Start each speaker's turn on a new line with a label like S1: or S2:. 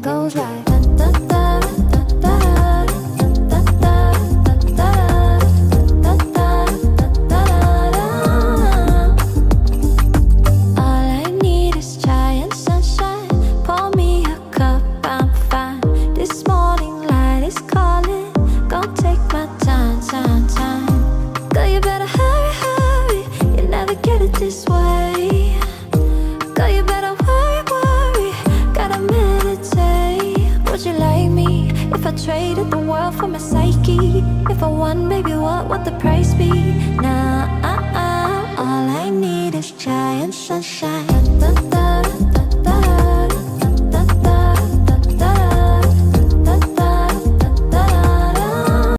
S1: goes like da da da da da da da da da da. All I need is giant sunshine. Pour me a cup, I'm fine. This morning light is calling. Gonna take my time, time, time. Girl, you better hurry, hurry. You never get it this way. Girl, you better worry, worry. Gotta meditate. Would you like me if I traded the world for my psyche? If I won, baby, what would the price be?